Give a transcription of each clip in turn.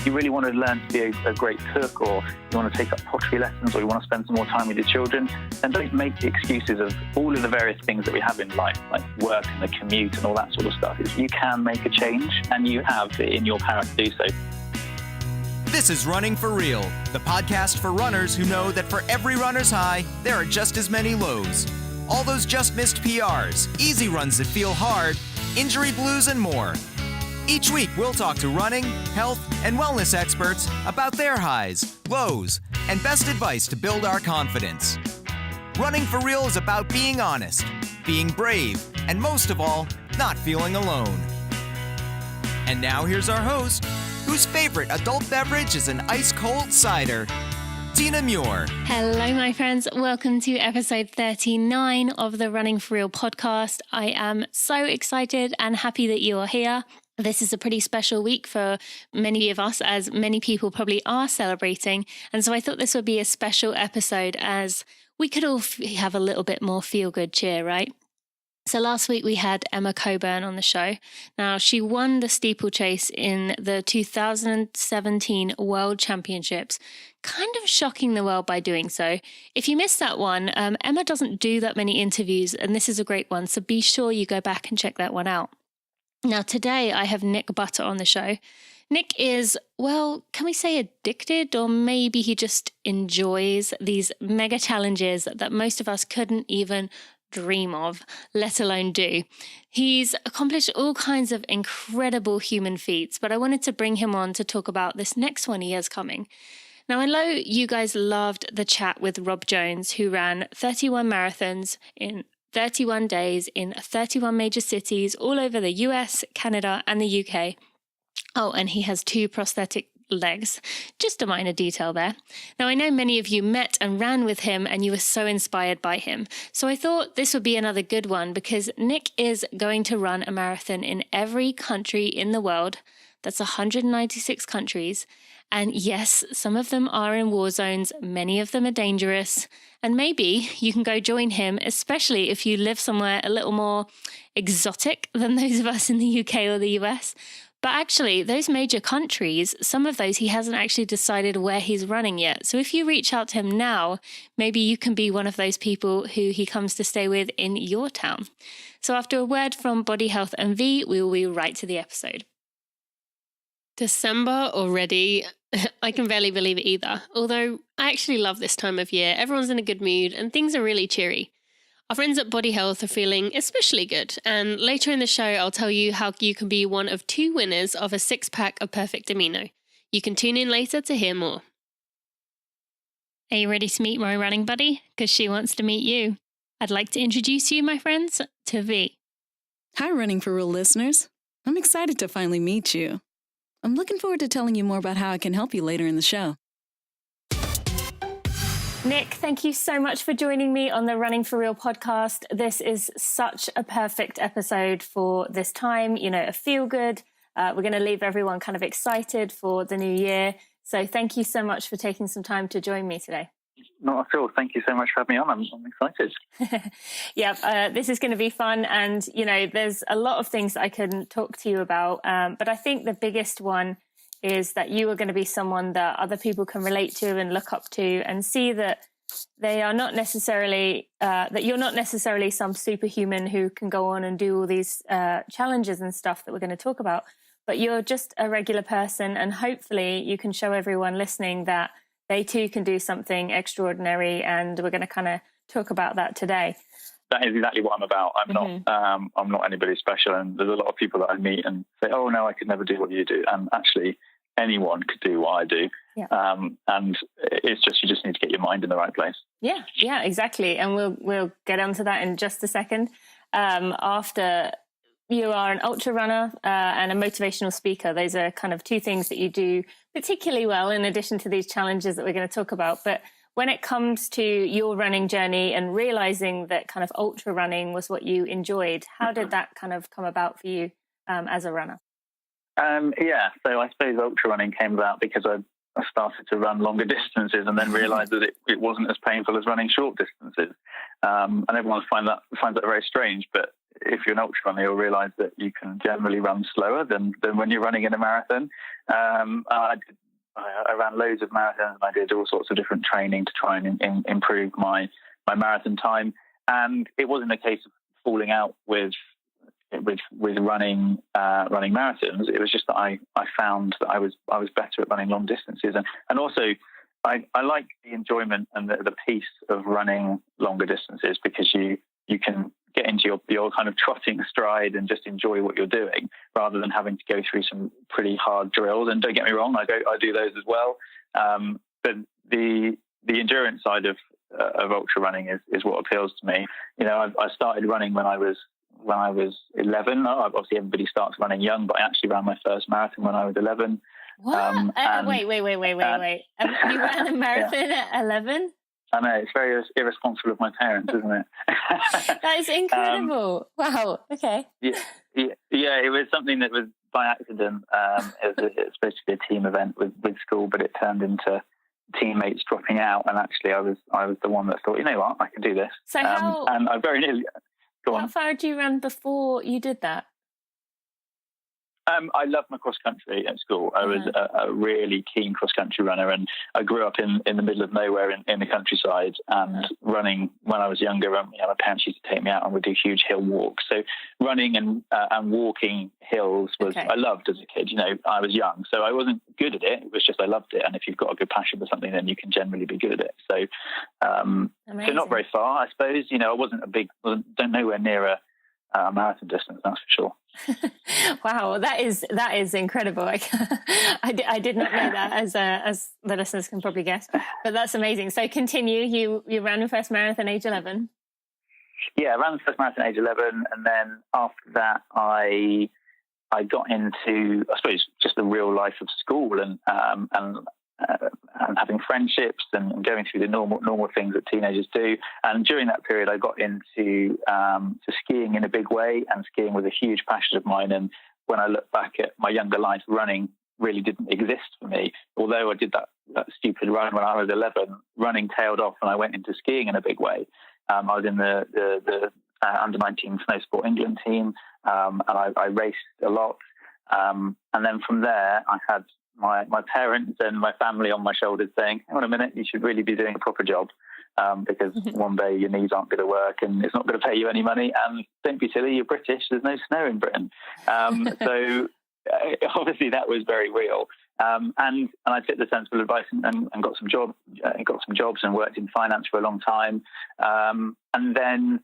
you really want to learn to be a great cook, or you want to take up pottery lessons, or you want to spend some more time with your children, then don't make the excuses of all of the various things that we have in life, like work and the commute and all that sort of stuff. You can make a change, and you have it in your power to do so. This is Running for Real, the podcast for runners who know that for every runner's high, there are just as many lows. All those just missed PRs, easy runs that feel hard, injury blues, and more. Each week, we'll talk to running, health, and wellness experts about their highs, lows, and best advice to build our confidence. Running for Real is about being honest, being brave, and most of all, not feeling alone. And now here's our host, whose favorite adult beverage is an ice-cold cider, Tina Muir. Hello, my friends. Welcome to episode 39 of the Running for Real podcast. I am so excited and happy that you are here. This is a pretty special week for many of us, as many people probably are celebrating. And so I thought this would be a special episode as we could all have a little bit more feel-good cheer, right? So last week we had Emma Coburn on the show. Now, she won the steeplechase in the 2017 World Championships, kind of shocking the world by doing so. If you missed that one, Emma doesn't do that many interviews, and this is a great one, so be sure you go back and check that one out. Now, today I have Nick Butter on the show. Nick is, well, can we say addicted, or maybe he just enjoys these mega challenges that most of us couldn't even dream of, let alone do. He's accomplished all kinds of incredible human feats, but I wanted to bring him on to talk about this next one he has coming. Now, I know you guys loved the chat with Rob Jones, who ran 31 marathons in 31 days in 31 major cities all over the US, Canada, and the UK. Oh, and he has 2 prosthetic legs. Just a minor detail there. Now, I know many of you met and ran with him, and you were so inspired by him. So I thought this would be another good one, because Nick is going to run a marathon in every country in the world. That's 196 countries. And yes, some of them are in war zones. Many of them are dangerous. And maybe you can go join him, especially if you live somewhere a little more exotic than those of us in the UK or the US. But actually, those major countries, some of those he hasn't actually decided where he's running yet. So if you reach out to him now, maybe you can be one of those people who he comes to stay with in your town. So after a word from Body Health MV, we will be right to the episode. December already. I can barely believe it either. Although I actually love this time of year. Everyone's in a good mood and things are really cheery. Our friends at Body Health are feeling especially good, and later in the show I'll tell you how you can be one of 2 winners of a 6-pack of Perfect Amino. You can tune in later to hear more. Are you ready to meet my running buddy? Because she wants to meet you. I'd like to introduce you, my friends, to V. Hi, Running for Real listeners. I'm excited to finally meet you. I'm looking forward to telling you more about how I can help you later in the show. Nick, thank you so much for joining me on the Running for Real podcast. This is such a perfect episode for this time, a feel good. We're going to leave everyone kind of excited for the new year. So thank you so much for taking some time to join me today. Not at all. Thank you so much for having me on. I'm excited. Yeah, this is going to be fun. And, there's a lot of things that I can talk to you about. But I think the biggest one is that you are going to be someone that other people can relate to and look up to, and see that they are not necessarily, that you're not necessarily some superhuman who can go on and do all these challenges and stuff that we're going to talk about, but you're just a regular person. And hopefully you can show everyone listening that they too can do something extraordinary. And we're going to kind of talk about that today. That is exactly what I'm about. I'm not anybody special. And there's a lot of people that I meet and say, oh, no, I could never do what you do. And actually, anyone could do what I do. Yeah. And it's just, you just need to get your mind in the right place. Yeah, exactly. And we'll get onto that in just a second. After you are an ultra runner and a motivational speaker, those are kind of 2 things that you do particularly well, in addition to these challenges that we're going to talk about. But when it comes to your running journey and realizing that kind of ultra running was what you enjoyed, how did that kind of come about for you as a runner? So I suppose ultra running came about because I started to run longer distances and then realized that it wasn't as painful as running short distances. And everyone finds that very strange, but if you're an ultra runner, you'll realise that you can generally run slower than when you're running in a marathon. I ran loads of marathons, and I did all sorts of different training to try and improve my marathon time. And it wasn't a case of falling out with running marathons. It was just that I found that I was better at running long distances, and also I like the enjoyment and the peace of running longer distances, because you can get into your kind of trotting stride and just enjoy what you're doing, rather than having to go through some pretty hard drills. And don't get me wrong, I do those as well. But the endurance side of ultra running is what appeals to me. I started running when I was 11. Obviously, everybody starts running young, but I actually ran my first marathon when I was 11. What? Wait. You ran a marathon at 11? I know, it's very irresponsible of my parents, isn't it? That is incredible. Wow. Okay. Yeah, it was something that was by accident. It was supposed to be a team event with school, but it turned into teammates dropping out, and actually I was the one that thought, you know what, I can do this. So and I very nearly... Go on. How far did you run before you did that? I loved my cross country at school. I was a really keen cross country runner, and I grew up in the middle of nowhere in the countryside. And running when I was younger, my parents used to take me out and we'd do huge hill walks. So running and walking hills was I loved as a kid. I was young, so I wasn't good at it. It was just I loved it, and if you've got a good passion for something, then you can generally be good at it. So, so not very far, I suppose. I wasn't nowhere near a marathon distance, that's for sure. Wow, that is incredible. I did not know that, as the listeners can probably guess, but that's amazing. So continue. You ran your first marathon age 11. Yeah, I ran the first marathon age 11, and then after that I got into, I suppose, just the real life of school and having friendships and going through the normal things that teenagers do. And during that period, I got into to skiing in a big way, and skiing was a huge passion of mine. And when I look back at my younger life, running really didn't exist for me. Although I did that stupid run when I was 11, running tailed off and I went into skiing in a big way. I was in the under-19 snow sport England team, and I raced a lot. And then from there, I had my parents and my family on my shoulders saying, hang on a minute, you should really be doing a proper job, because one day your knees aren't going to work and it's not going to pay you any money, and don't be silly, you're British, there's no snow in Britain. So obviously that was very real. And I took the sensible advice and got some jobs and worked in finance for a long time. And then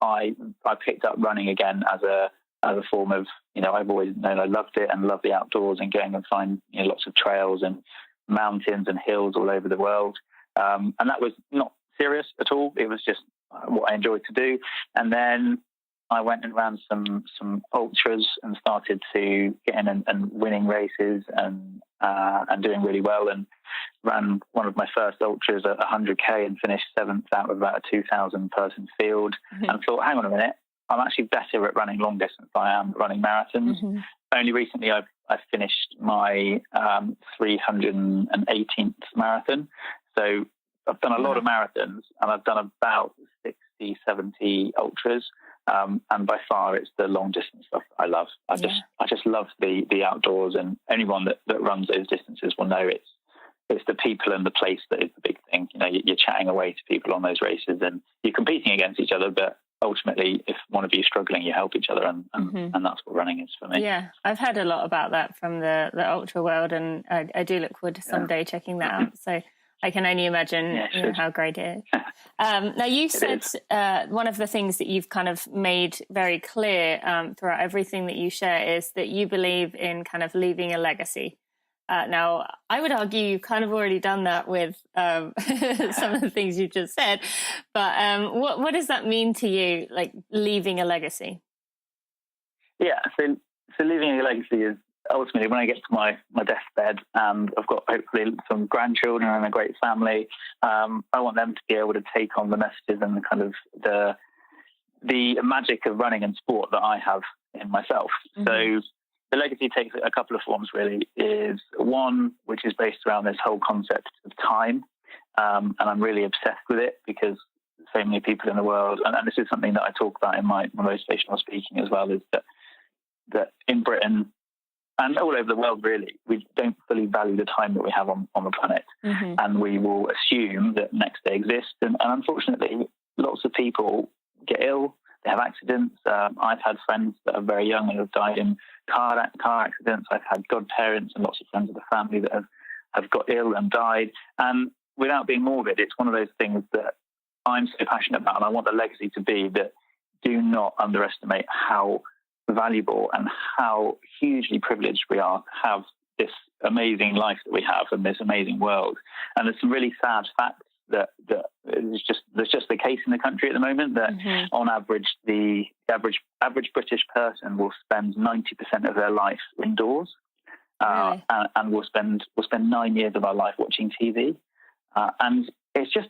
I picked up running again as a form of, I've always known I loved it and loved the outdoors and going and find lots of trails and mountains and hills all over the world. And that was not serious at all. It was just what I enjoyed to do. And then I went and ran some ultras and started to get in and winning races and doing really well, and ran one of my first ultras at 100k and finished 7th out of about a 2,000 person field. And thought, hang on a minute, I'm actually better at running long distance than I am running marathons. Only recently I've finished my 318th marathon. So I've done a lot of marathons, and I've done about 60, 70 ultras. And by far it's the long distance stuff I love. I just love the outdoors, and anyone that runs those distances will know it's the people and the place that is the big thing. You're chatting away to people on those races, and you're competing against each other, but ultimately, if one of you is struggling, you help each other, and that's what running is for me. Yeah, I've heard a lot about that from the ultra world, and I do look forward to someday checking that out. So I can only imagine how great it is. Now, you said one of the things that you've kind of made very clear throughout everything that you share is that you believe in kind of leaving a legacy. Now, I would argue you've kind of already done that with some of the things you just said. But what does that mean to you, like leaving a legacy? Yeah, so leaving a legacy is ultimately when I get to my deathbed and I've got hopefully some grandchildren and a great family, I want them to be able to take on the messages and the kind of the magic of running and sport that I have in myself. So the legacy takes a couple of forms, really. Is one which is based around this whole concept of time, and I'm really obsessed with it because so many people in the world, and this is something that I talk about in my motivational speaking as well, is that in Britain and all over the world, really, we don't fully value the time that we have on the planet. And we will assume that next day exists. And unfortunately, lots of people get ill, they have accidents. I've had friends that are very young and have died in car accidents. I've had godparents and lots of friends of the family that have got ill and died. And without being morbid, it's one of those things that I'm so passionate about, and I want the legacy to be that do not underestimate how valuable and how hugely privileged we are to have this amazing life that we have and this amazing world. And there's some really sad facts that is just the case in the country at the moment, that on average the average British person will spend 90% of their life indoors, and we'll spend 9 years of our life watching TV, and it's just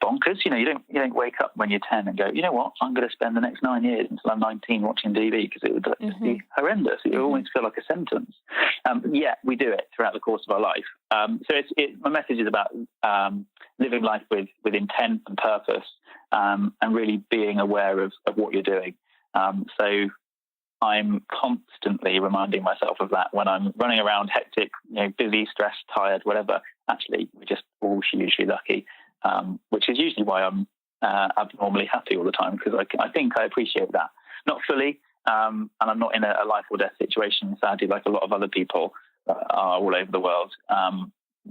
bonkers. You don't wake up when you're 10 and go, you know what, I'm going to spend the next 9 years until I'm 19 watching TV, because it would just be horrendous. It would always feel like a sentence. Yet we do it throughout the course of our life. So my message is about living life with intent and purpose, and really being aware of what you're doing. So I'm constantly reminding myself of that when I'm running around hectic, busy, stressed, tired, whatever. Actually, we're just all hugely lucky, which is usually why I'm abnormally happy all the time, because I think I appreciate that. Not fully, and I'm not in a life or death situation, sadly, like a lot of other people are all over the world.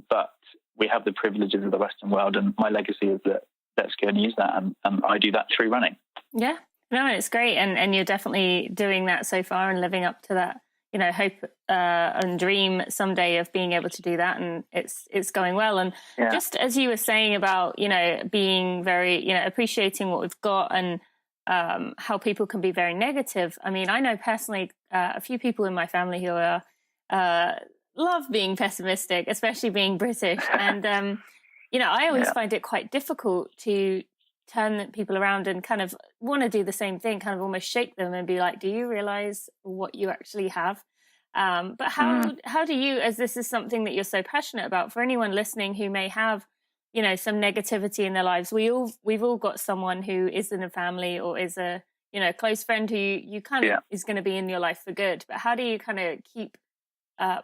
But we have the privileges of the Western world, and my legacy is that let's go and use that, and I do that through running. Yeah, no, it's great, and you're definitely doing that so far and living up to that, hope and dream someday of being able to do that, and it's going well. And just as you were saying about being very appreciating what we've got, and how people can be very negative. I mean, I know personally a few people in my family who are love being pessimistic, especially being British, and I always find it quite difficult to turn people around and kind of want to do the same thing, kind of almost shake them and be like, do you realize what you actually have? But how do you, as this is something that you're so passionate about, for anyone listening who may have, some negativity in their lives, we've all got someone who is in a family or is a, close friend who you kind of is going to be in your life for good. But how do you kind of keep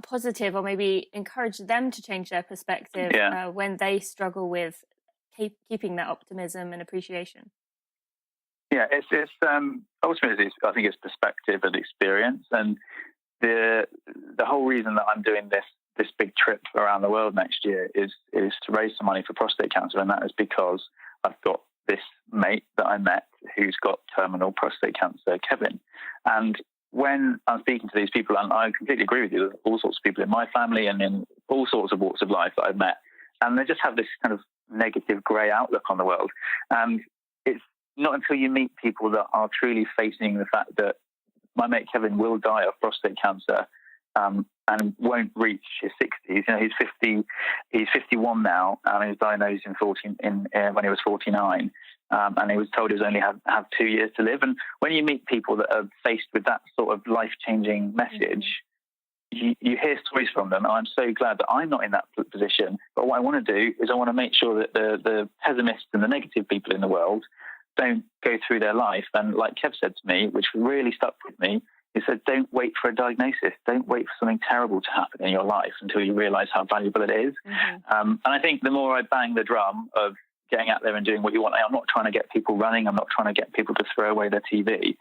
positive, or maybe encourage them to change their perspective when they struggle with keeping that optimism and appreciation? Yeah, it's ultimately, I think it's perspective and experience, and the whole reason that I'm doing this big trip around the world next year is to raise some money for prostate cancer, and that is because I've got this mate that I met who's got terminal prostate cancer, Kevin. And when I'm speaking to these people, and I completely agree with you, there's all sorts of people in my family and in all sorts of walks of life that I've met, and they just have this kind of negative grey outlook on the world. And it's not until you meet people that are truly facing the fact that my mate Kevin will die of prostate cancer, and won't reach his 60s. He's 51 now, and he was diagnosed when he was 49, and he was told he was only have 2 years to live. And when you meet people that are faced with that sort of life-changing message, you hear stories from them, and I'm so glad that I'm not in that position. But what I want to do is I want to make sure that the pessimists and the negative people in the world don't go through their life. And like Kev said to me, which really stuck with me, he said, don't wait for a diagnosis. Don't wait for something terrible to happen in your life until you realize how valuable it is. And I think the more I bang the drum of getting out there and doing what you want, I'm not trying to get people running. I'm not trying to get people to throw away their TV.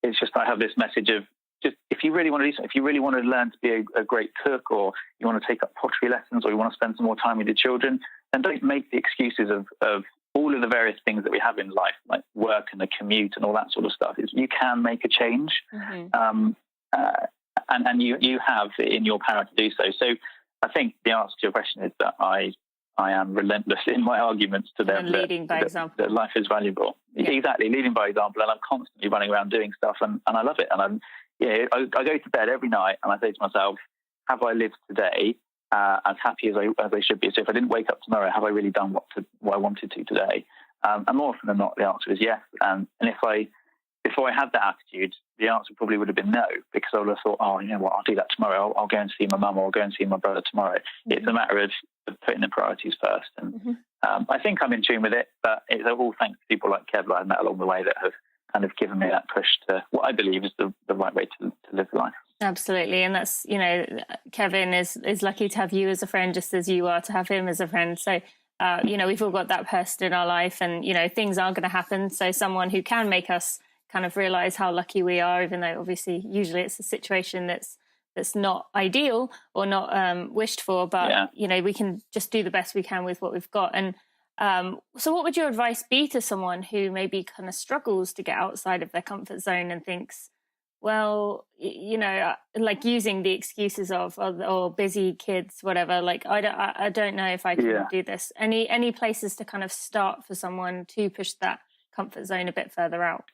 It's just I have this message of, just if you really want to do something, if you really want to learn to be a great cook, or you want to take up pottery lessons, or you want to spend some more time with your children, then don't make the excuses of all of the various things that we have in life, like work and the commute and all that sort of stuff. You can make a change, and you have it in your power to do so. So I think the answer to your question is that I am relentless in my arguments to them, leading by example. That life is valuable. Exactly, leading by example, and I'm constantly running around doing stuff, and I love it. And I go to bed every night and I say to myself, have I lived today as happy as I should be? So if I didn't wake up tomorrow, have I really done what I wanted to today? And more often than not, the answer is yes. And if I had that attitude, the answer probably would have been no, because I would have thought, oh, you know what, I'll do that tomorrow. I'll go and see my mum, or I'll go and see my brother tomorrow. It's a matter of putting the priorities first. And I think I'm in tune with it, but it's all thanks to people like Kev that I've met along the way that have kind of given me that push to what I believe is the right way to live life. Absolutely. And that's, Kevin is lucky to have you as a friend, just as you are to have him as a friend. So, we've all got that person in our life, and, things are going to happen. So someone who can make us kind of realize how lucky we are, even though obviously usually it's a situation that's not ideal or not wished for, but, we can just do the best we can with what we've got. And so what would your advice be to someone who maybe kind of struggles to get outside of their comfort zone and thinks, well, like using the excuses of or busy kids, whatever, like I don't know if I can do this. Any places to kind of start for someone to push that comfort zone a bit further out?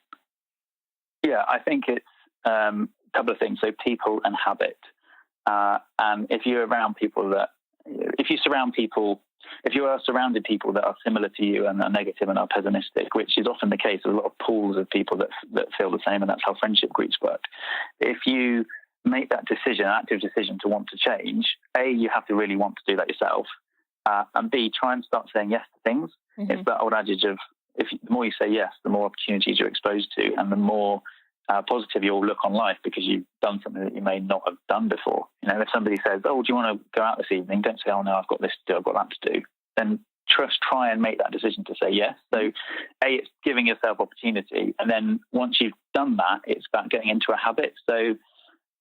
Yeah, I think it's a couple of things. So people and habit. And if you are surrounded people that are similar to you and are negative and are pessimistic, which is often the case, there's a lot of pools of people that feel the same, and that's how friendship groups work. If you make that decision, active decision to want to change, A, you have to really want to do that yourself, and B, try and start saying yes to things. Mm-hmm. It's that old adage of the more you say yes, the more opportunities you're exposed to, and the more positive you'll look on life because you've done something that you may not have done before. If somebody says, "Oh, do you want to go out this evening?" Don't say, "Oh no, I've got this to do, I've got that to do." Then try and make that decision to say yes. So, A, it's giving yourself opportunity, and then once you've done that, it's about getting into a habit. So,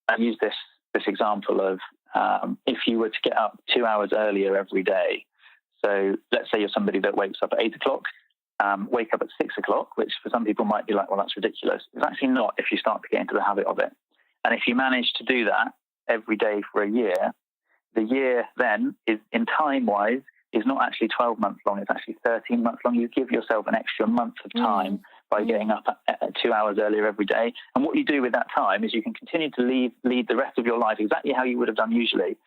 I use this example of if you were to get up 2 hours earlier every day. So, let's say you're somebody that wakes up at 8 o'clock. Wake up at 6 o'clock, which for some people might be like, well, that's ridiculous. It's actually not if you start to get into the habit of it. And if you manage to do that every day for a year, the year then is, in time-wise, is not actually 12 months long, it's actually 13 months long. You give yourself an extra month of time by getting up at 2 hours earlier every day. And what you do with that time is you can continue to lead the rest of your life exactly how you would have done usually.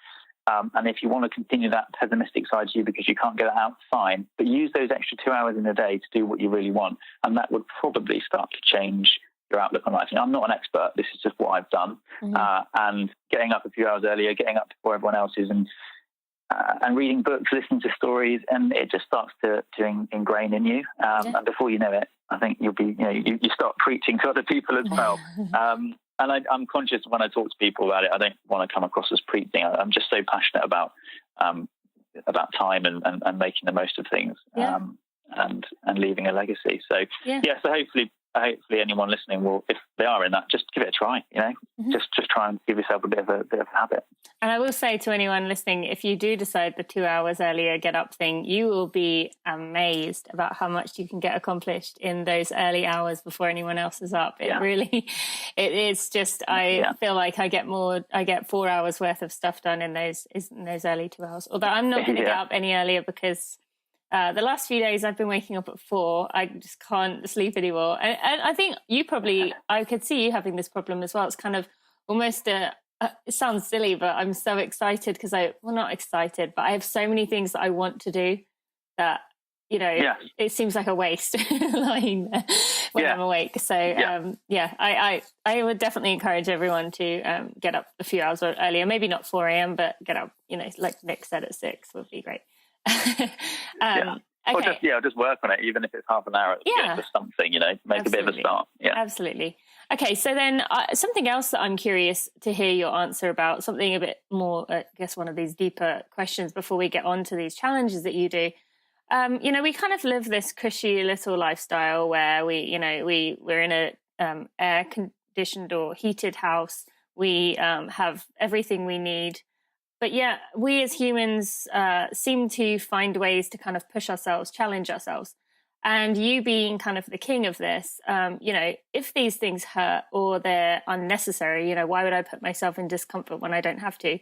And if you want to continue that pessimistic side to you because you can't get it out, fine. But use those extra 2 hours in a day to do what you really want. And that would probably start to change your outlook on life. I'm not an expert. This is just what I've done. Mm-hmm. And getting up a few hours earlier, getting up before everyone else is, and reading books, listening to stories, and it just starts to ingrain in you. And before you know it, I think you'll be, you start preaching to other people as well. And I'm conscious when I talk to people about it, I don't want to come across as preaching. I'm just so passionate about time and making the most of things, and leaving a legacy. So so hopefully anyone listening will, if they are in that, just give it a try. Mm-hmm. Just try and give yourself a bit of a habit. And I will say to anyone listening, if you do decide the 2 hours earlier get up thing, you will be amazed about how much you can get accomplished in those early hours before anyone else is up. It is just, I feel like I get 4 hours worth of stuff done in those early 2 hours. Although I'm not going to get up any earlier because the last few days I've been waking up at 4. I just can't sleep anymore. And I think I could see you having this problem as well. It's kind of almost it sounds silly, but I'm so excited because not excited, but I have so many things that I want to do that, it seems like a waste lying there when I'm awake. So, I would definitely encourage everyone to get up a few hours earlier, maybe not 4 a.m., but get up, like Nick said, at 6 would be great. Okay. Or just work on it, even if it's half an hour. Just something, make a bit of a start. Yeah, absolutely. Okay, so then something else that I'm curious to hear your answer about, something a bit more, I guess, one of these deeper questions before we get on to these challenges that you do. We kind of live this cushy little lifestyle where we're in a air-conditioned or heated house. We have everything we need. But yeah, we as humans seem to find ways to kind of push ourselves, challenge ourselves. And you being kind of the king of this, if these things hurt or they're unnecessary, why would I put myself in discomfort when I don't have to?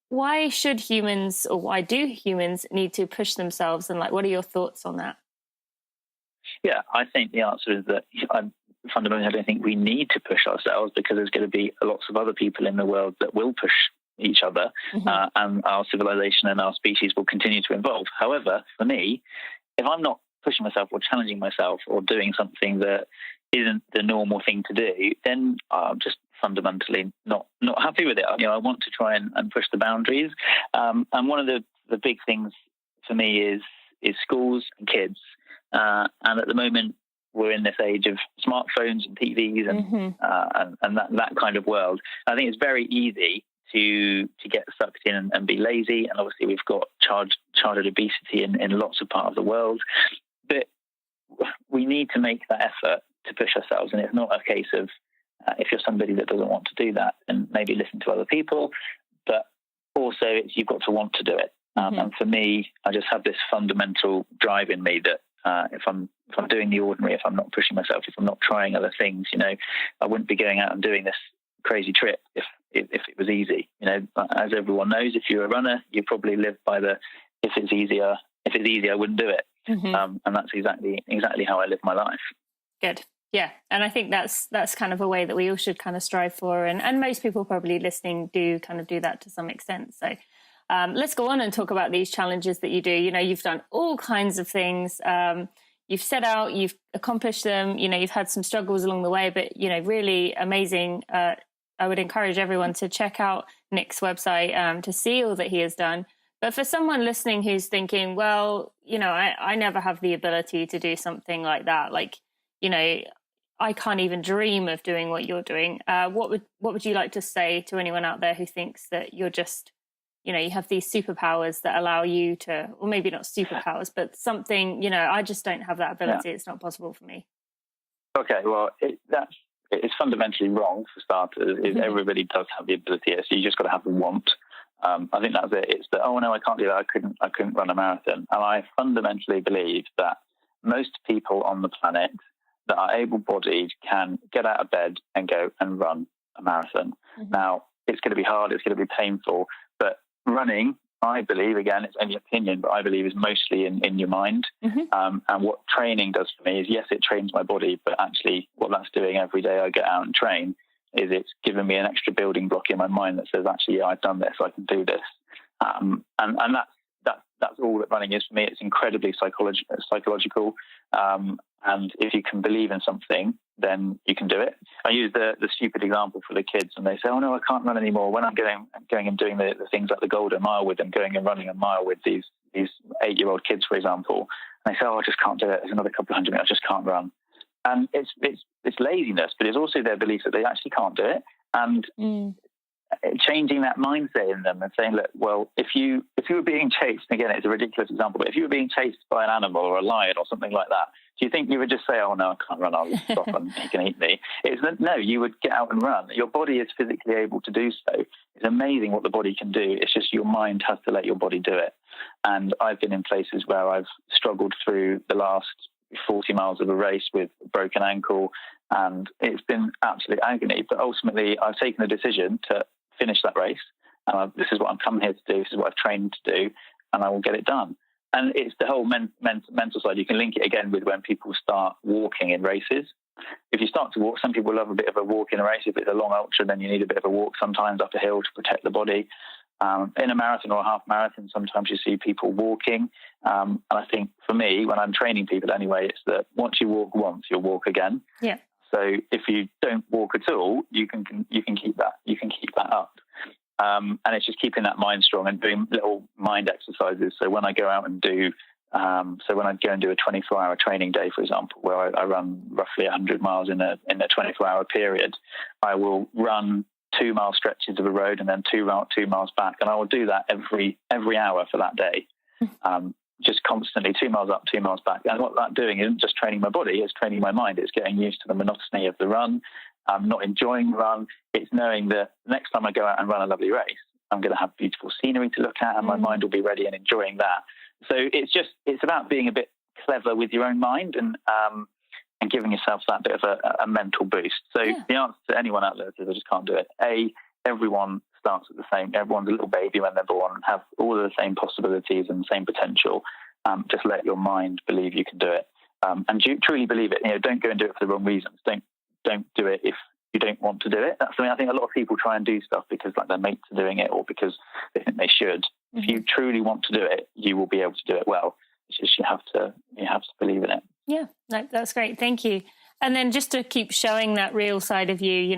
Why should humans, or why do humans need to push themselves? And what are your thoughts on that? Yeah, I think the answer is that fundamentally I don't think we need to push ourselves, because there's going to be lots of other people in the world that will push each other, and our civilization and our species will continue to evolve. However, for me, if I'm not pushing myself or challenging myself or doing something that isn't the normal thing to do, then I'm just fundamentally not happy with it. I want to try and push the boundaries. And one of the big things for me is is schools and kids. And at the moment, we're in this age of smartphones and TVs and that kind of world. I think it's very easy to get sucked in and be lazy. And obviously, we've got childhood obesity in lots of parts of the world. But we need to make that effort to push ourselves. And it's not a case of if you're somebody that doesn't want to do that, and maybe listen to other people, but also you've got to want to do it. And for me, I just have this fundamental drive in me that if I'm doing the ordinary, if I'm not pushing myself, if I'm not trying other things, I wouldn't be going out and doing this crazy trip if it was easy. As everyone knows, if you're a runner, you probably live by the if it's easy, I wouldn't do it. And that's exactly how I live my life. Good. Yeah. And I think that's kind of a way that we all should kind of strive for. And most people probably listening do kind of do that to some extent. So let's go on and talk about these challenges that you do. You've done all kinds of things. You've set out, you've accomplished them, you've had some struggles along the way, but, really amazing. I would encourage everyone to check out Nick's website to see all that he has done. But for someone listening who's thinking, well, I never have the ability to do something like that. Like, I can't even dream of doing what you're doing. What would you like to say to anyone out there who thinks that you're just, you have these superpowers that allow you to, or maybe not superpowers, but something, I just don't have that ability. Yeah. It's not possible for me. Okay, well, it's fundamentally wrong for starters. Everybody does have the ability, so you just got to have the want. I think that's it. It's that, oh no, I can't do that. I couldn't run a marathon. And I fundamentally believe that most people on the planet that are able-bodied can get out of bed and go and run a marathon. Now, it's going to be hard. It's going to be painful. But running, I believe, again, it's only opinion, but I believe is mostly in your mind. And what training does for me is, yes, it trains my body, but actually what that's doing every day I get out and train is it's giving me an extra building block in my mind that says, actually, yeah, I've done this, I can do this. And that's all that running is for me. It's incredibly psychological. And if you can believe in something, then you can do it. I use the stupid example for the kids, and they say, oh no, I can't run anymore. When I'm going and doing the things like the Golden Mile with them, going and running a mile with these 8-year-old kids, for example, and they say, oh, I just can't do it. There's another couple of hundred meters, I just can't run. And it's laziness, but it's also their belief that they actually can't do it. And changing that mindset in them and saying, look, well, if you were being chased, again, it's a ridiculous example, but if you were being chased by an animal or a lion or something like that, do you think you would just say, oh no, I can't run, I'll stop and he can eat me? No, you would get out and run. Your body is physically able to do so. It's amazing what the body can do. It's just your mind has to let your body do it. And I've been in places where I've struggled through the last 40 miles of a race with a broken ankle, and it's been absolute agony. But ultimately, I've taken a decision to finish that race. And this is what I'm coming here to do. This is what I've trained to do, and I will get it done. And it's the whole mental side. You can link it again with when people start walking in races. If you start to walk, some people love a bit of a walk in a race. If it's a long ultra, then you need a bit of a walk sometimes up a hill to protect the body. In a marathon or a half marathon, sometimes you see people walking. And I think for me, when I'm training people anyway, it's that once you walk once, you'll walk again. Yeah. So if you don't walk at all, you can keep that up. And it's just keeping that mind strong and doing little mind exercises. So when I go out and do, when I go and do a 24-hour training day, for example, where I run roughly 100 miles in a 24-hour period, I will run 2-mile stretches of a road and then 2 miles back, and I will do that every hour for that day. Just constantly 2 miles up, 2 miles back. And what that's doing isn't just training my body, it's training my mind. It's getting used to the monotony of the run. I'm not enjoying the run. It's knowing that next time I go out and run a lovely race, I'm going to have beautiful scenery to look at, and my mind will be ready and enjoying that. So it's about being a bit clever with your own mind and giving yourself that bit of a mental boost. So the answer to anyone out there that says, I just can't do it. Everyone starts at the same. Everyone's a little baby when they're born and have all of the same possibilities and the same potential. Just let your mind believe you can do it, and you truly believe it. Don't go and do it for the wrong reasons. Don't do it if you don't want to do it. That's something I think a lot of people try and do stuff because their mates are doing it or because they think they should. If you truly want to do it, you will be able to do it well. It's just you have to believe in it. Yeah, no, that's great. Thank you. And then just to keep showing that real side of you, you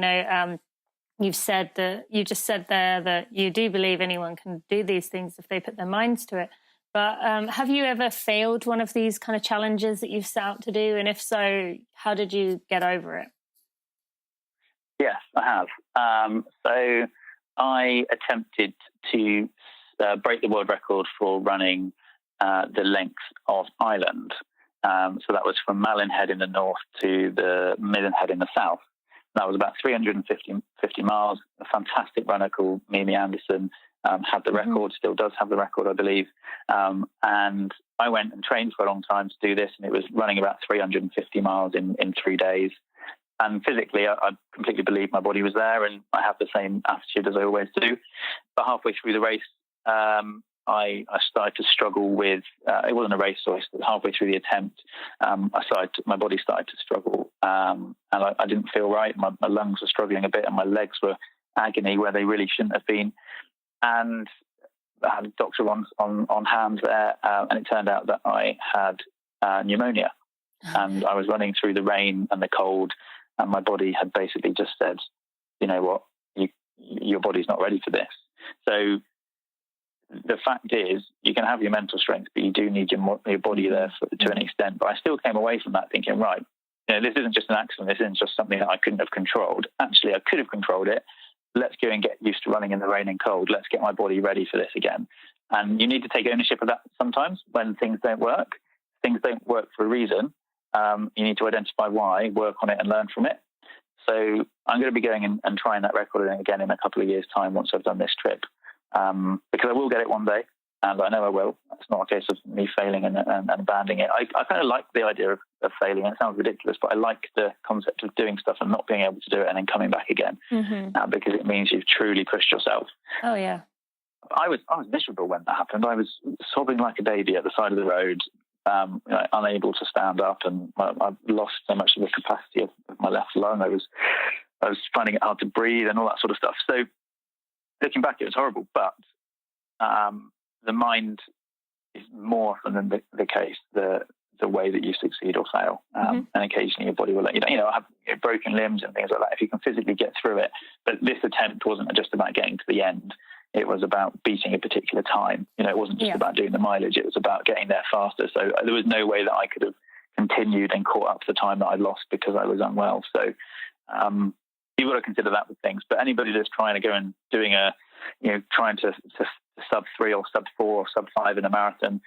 just said there that you do believe anyone can do these things if they put their minds to it. But have you ever failed one of these kind of challenges that you've set out to do? And if so, how did you get over it? Yes, I have. So I attempted to break the world record for running the length of Ireland. So that was from Malin Head in the north to the Midden Head in the south. That was about 350 miles. A fantastic runner called Mimi Anderson had the record, still does have the record, I believe. And I went and trained for a long time to do this, and it was running about 350 miles in 3 days. And physically, I completely believed my body was there, and I have the same attitude as I always do. But halfway through the race, I started to struggle with, it wasn't a race, so halfway through the attempt, my body started to struggle, and I didn't feel right. My lungs were struggling a bit, and my legs were agony where they really shouldn't have been. And I had a doctor on hand there, and it turned out that I had pneumonia. And I was running through the rain and the cold, and my body had basically just said, you know what, your body's not ready for this. So the fact is, you can have your mental strength, but you do need your body there to an extent. But I still came away from that thinking, right, this isn't just an accident. This isn't just something that I couldn't have controlled. Actually, I could have controlled it. Let's go and get used to running in the rain and cold. Let's get my body ready for this again. And you need to take ownership of that sometimes when things don't work. Things don't work for a reason. You need to identify why, work on it, and learn from it. So I'm going to be going and trying that record again in a couple of years' time once I've done this trip, because I will get it one day, and I know I will. It's not a case of me failing and abandoning it. I kind of like the idea of failing. It sounds ridiculous, but I like the concept of doing stuff and not being able to do it and then coming back again, because it means you've truly pushed yourself. Oh, yeah. I was miserable when that happened. I was sobbing like a baby at the side of the road, unable to stand up, and I lost so much of the capacity of my left lung. I was finding it hard to breathe and all that sort of stuff. So looking back, it was horrible, but the mind is more often than the case the way that you succeed or fail. And occasionally your body will let you know. I have broken limbs and things like that if you can physically get through it. But this attempt wasn't just about getting to the end. It was about beating a particular time. It wasn't just about doing the mileage. It was about getting there faster. So there was no way that I could have continued and caught up to the time that I lost because I was unwell. So you've got to consider that with things. But anybody that's trying to go and doing trying to sub 3 or sub 4 or sub 5 in a marathon,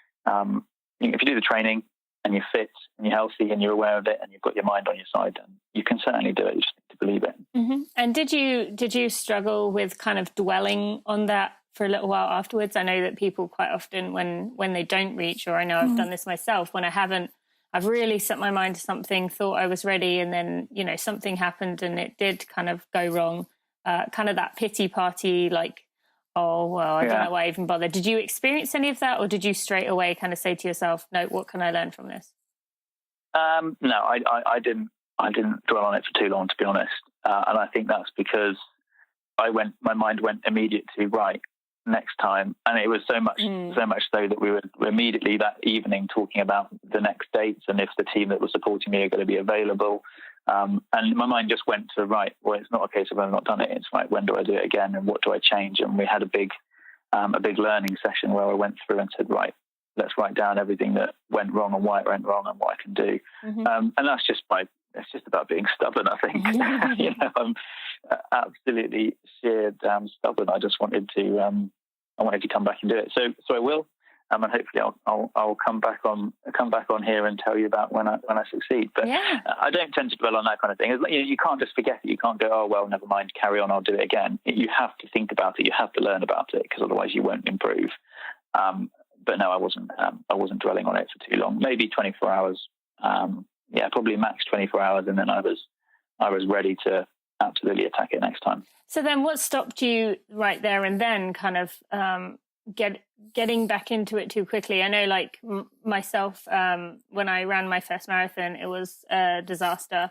if you do the training and you're fit and you're healthy and you're aware of it and you've got your mind on your side, then you can certainly do it. You just need to believe it. And did you struggle with kind of dwelling on that for a little while afterwards? I know that people quite often when they don't reach, or I know I've done this myself, when I've really set my mind to something, thought I was ready, and then, something happened and it did kind of go wrong. Kind of that pity party, like, oh, well, I don't know why I even bothered. Did you experience any of that, or did you straight away kind of say to yourself, no, what can I learn from this? No, I didn't dwell on it for too long, to be honest. And I think that's because my mind went immediate to right next time. And it was so much so that we were immediately that evening talking about the next dates and if the team that was supporting me are going to be available. And my mind just went to, right, well, it's not a case of I've not done it. It's right, when do I do it again and what do I change? And we had a big learning session where I went through and said, right, let's write down everything that went wrong and why it went wrong and what I can do. And that's just it's just about being stubborn, I think. I'm absolutely sheer damn stubborn. I just wanted to come back and do it. So I will. And hopefully I'll come back on here and tell you about when I succeed. But I don't tend to dwell on that kind of thing. You can't just forget it. You can't go, oh well, never mind, carry on, I'll do it again. You have to think about it. You have to learn about it, because otherwise you won't improve. But no, I wasn't dwelling on it for too long. Maybe 24 hours. Probably max 24 hours, and then I was ready to absolutely attack it next time. So then, what stopped you right there and then, kind of getting back into it too quickly? I know, like myself, when I ran my first marathon, it was a disaster.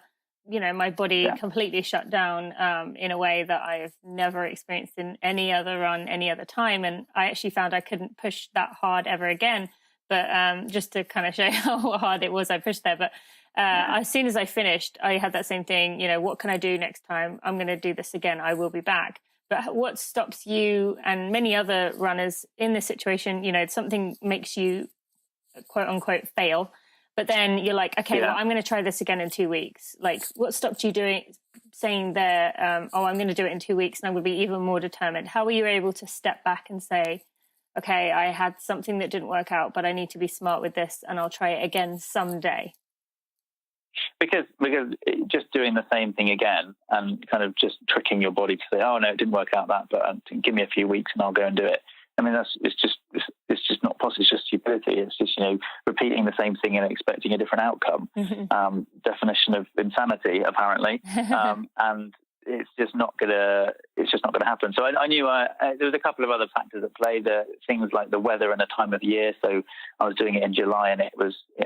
My body completely shut down in a way that I've never experienced in any other run, any other time. And I actually found I couldn't push that hard ever again. But just to kind of show how hard it was, I pushed there. But as soon as I finished, I had that same thing, what can I do next time? I'm going to do this again. I will be back. But what stops you and many other runners in this situation? Something makes you quote unquote fail, but then you're like, okay, well, I'm going to try this again in 2 weeks. Like, what stopped you saying there, I'm going to do it in 2 weeks and I'm going to be even more determined? How were you able to step back and say, okay, I had something that didn't work out, but I need to be smart with this and I'll try it again someday? Because just doing the same thing again and kind of just tricking your body to say, oh no, it didn't work out that, but give me a few weeks and I'll go and do it. I mean, it's just not possible. It's just stupidity. It's just, repeating the same thing and expecting a different outcome. Definition of insanity, apparently. And it's just not gonna happen. So I knew there was a couple of other factors at play. Things like the weather and the time of year. So I was doing it in July, and it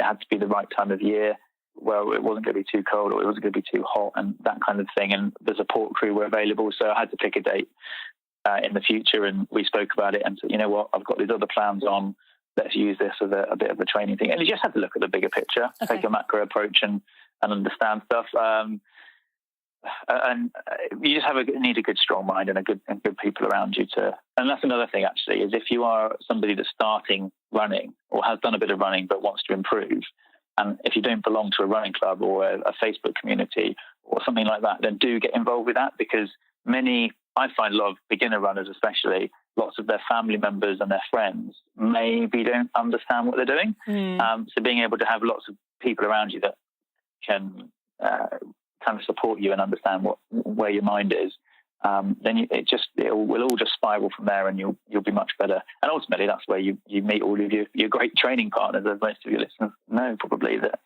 had to be the right time of year. Well, it wasn't going to be too cold or it wasn't going to be too hot, and that kind of thing. And the support crew were available, so I had to pick a date in the future, and we spoke about it and said, you know what, I've got these other plans on, let's use this as a bit of a training thing. And you just had to look at the bigger picture, take a macro approach and understand stuff. And you just need a good, strong mind and good people around you and that's another thing actually, is if you are somebody that's starting running or has done a bit of running but wants to improve, and if you don't belong to a running club or a Facebook community or something like that, then do get involved with that, because I find a lot of beginner runners, especially, lots of their family members and their friends maybe don't understand what they're doing. So being able to have lots of people around you that can kind of support you and understand where your mind is, then it will all just spiral from there, and you'll be much better. And ultimately, that's where you meet all of your great training partners, as most of your listeners know probably, that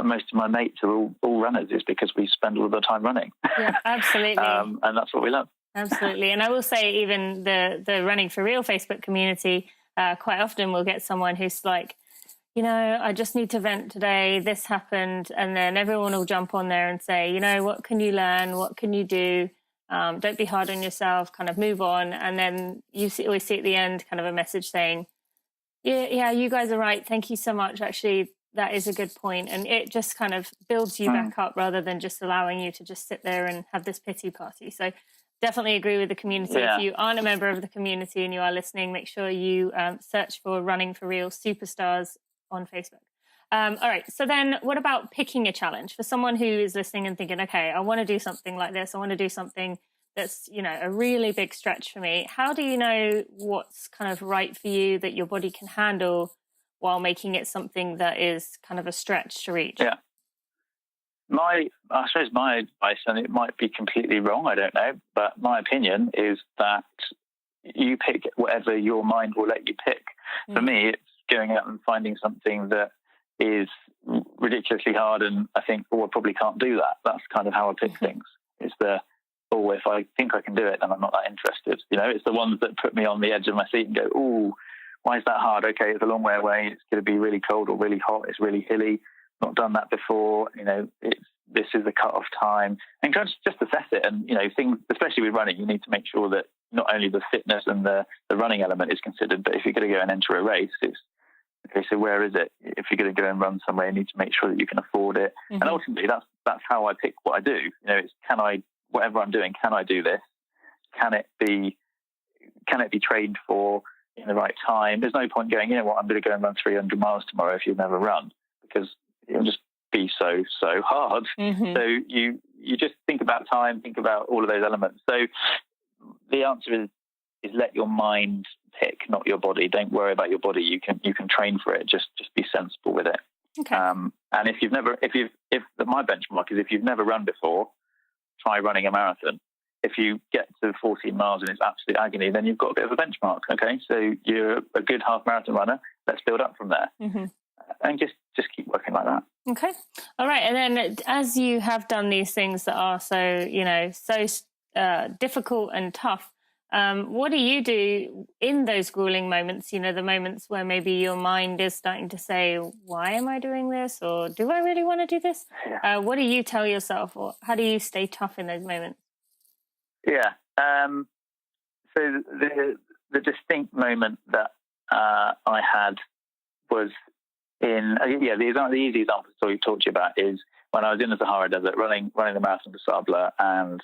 most of my mates are all runners, is because we spend all of the time running. Yeah, absolutely. And that's what we love. Absolutely. And I will say, even the Running for Real Facebook community, quite often we'll get someone who's like, I just need to vent today, this happened, and then everyone will jump on there and say, what can you learn, what can you do? Don't be hard on yourself, kind of move on. And then you always see at the end kind of a message saying, yeah, you guys are right. Thank you so much. Actually, that is a good point. And it just kind of builds you back up rather than just allowing you to just sit there and have this pity party. So definitely agree with the community. Yeah. If you aren't a member of the community and you are listening, make sure you search for Running for Real Superstars on Facebook. All right. So then what about picking a challenge for someone who is listening and thinking, okay, I want to do something like this. I want to do something that's, a really big stretch for me. How do you know what's kind of right for you, that your body can handle, while making it something that is kind of a stretch to reach? Yeah. I suppose my advice, and it might be completely wrong, I don't know, but my opinion is that you pick whatever your mind will let you pick. For me, it's going out and finding something that is ridiculously hard, and I think, I probably can't do that. That's kind of how I pick things. It's if I think I can do it, then I'm not that interested. It's the ones that put me on the edge of my seat and go, ooh, why is that hard? Okay, it's a long way away. It's going to be really cold or really hot. It's really hilly. Not done that before. This is the cut-off time. And just assess it. And, things, especially with running, you need to make sure that not only the fitness and the running element is considered, but if you're going to go and enter a race, it's, okay, so where is it? If you're going to go and run somewhere, you need to make sure that you can afford it. And ultimately, that's how I pick what I do. It's, whatever I'm doing, can I do this? Can it be trained for in the right time? There's no point going, I'm going to go and run 300 miles tomorrow if you've never run, because it'll just be so hard. So you just think about time, think about all of those elements. So the answer is let your mind pick, not your body. Don't worry about your body. You can train for it. Just be sensible with it. Okay. And if my benchmark is, if you've never run before, try running a marathon. If you get to 14 miles and it's absolute agony, then you've got a bit of a benchmark. Okay, so you're a good half marathon runner. Let's build up from there, and just keep working like that. Okay, all right. And then, as you have done these things that are so difficult and tough, what do you do in those grueling moments? The moments where maybe your mind is starting to say, "Why am I doing this?" or "Do I really want to do this?" Yeah. What do you tell yourself, or how do you stay tough in those moments? Yeah. So the distinct moment that I had was in the easy example I talked to you about is when I was in the Sahara Desert running the Marathon de Sable, and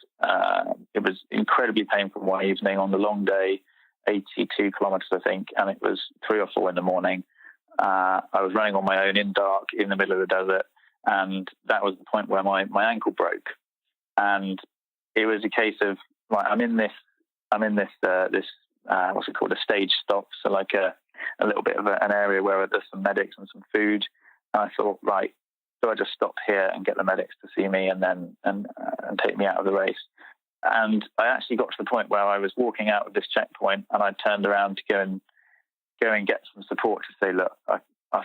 it was incredibly painful one evening on the long day, 82 kilometers, I think, and it was 3 or 4 in the morning. I was running on my own in dark in the middle of the desert, and that was the point where my ankle broke. And it was a case of, like, I'm in this what's it called, a stage stop, so like a little bit of an area where there's some medics and some food. And I thought, right, so I just stop here and get the medics to see me and then and take me out of the race. And I actually got to the point where I was walking out of this checkpoint, and I turned around to go and get some support to say, look, I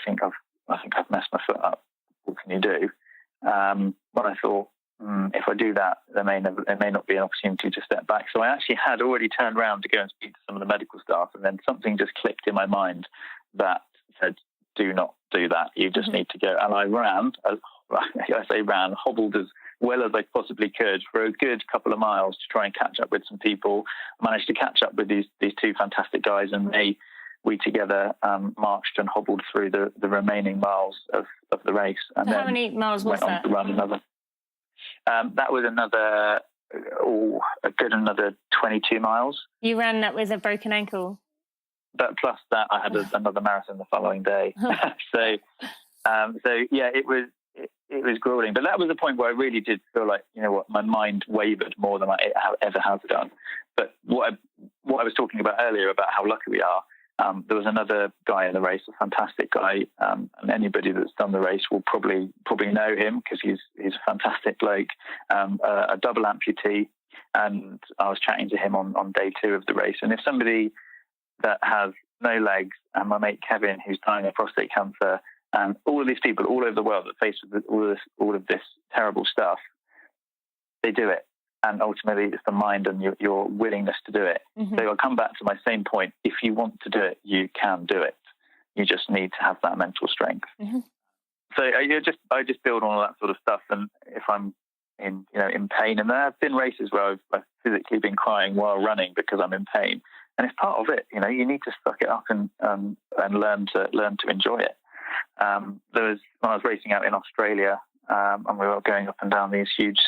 think I've messed my foot up. What can you do? But I thought, if I do that, there may not be an opportunity to step back. So I actually had already turned around to go and speak to some of the medical staff, and then something just clicked in my mind that said, do not do that. You just need to go. And I hobbled as well as I possibly could for a good couple of miles to try and catch up with some people. I managed to catch up with these two fantastic guys, and we together marched and hobbled through the remaining miles of the race. And how many miles was that? To run another. That was another 22 miles. You ran that with a broken ankle? But plus that, I had another marathon the following day. So yeah, it was grueling. But that was the point where I really did feel like, you know what, my mind wavered more than I ever have done. But what I was talking about earlier about how lucky we are, there was another guy in the race, a fantastic guy, and anybody that's done the race will probably know him because he's a fantastic bloke, a double amputee. And I was chatting to him on day 2 of the race. And if somebody that has no legs, and my mate Kevin, who's dying of prostate cancer, and all of these people all over the world that face with all of this terrible stuff, they do it. And ultimately, it's the mind and your willingness to do it. Mm-hmm. So I'll come back to my same point. If you want to do it, you can do it. You just need to have that mental strength. Mm-hmm. So I just build on all that sort of stuff. And if I'm in pain, and there have been races where I've physically been crying while running because I'm in pain, and it's part of it. You need to suck it up and learn to enjoy it. There was when I was racing out in Australia, and we were going up and down these huge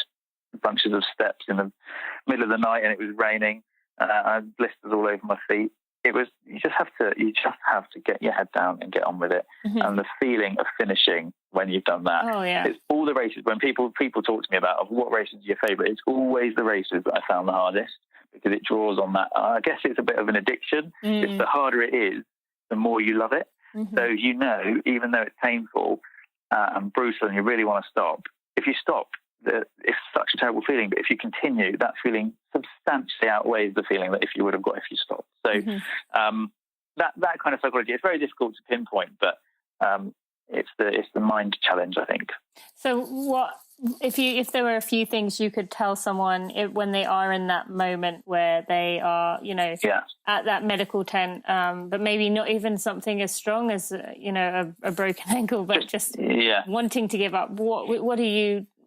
bunches of steps in the middle of the night, and it was raining. I had blisters all over my feet. You just have to get your head down and get on with it. Mm-hmm. And the feeling of finishing when you've done that. Oh, yeah. It's all the races. When people talk to me about what races are your favourite, it's always the races that I found the hardest, because it draws on that. I guess it's a bit of an addiction. It's the harder it is, the more you love it. Mm-hmm. So even though it's painful and brutal and you really want to stop, if you stop, it's such a terrible feeling, but if you continue, that feeling substantially outweighs the feeling that if you would have got if you stopped. So that kind of psychology, it's very difficult to pinpoint, but it's the mind challenge, I think. So what if there were a few things you could tell someone when they are in that moment where they are at that medical tent, but maybe not even something as strong as a broken ankle, but just wanting to give up, what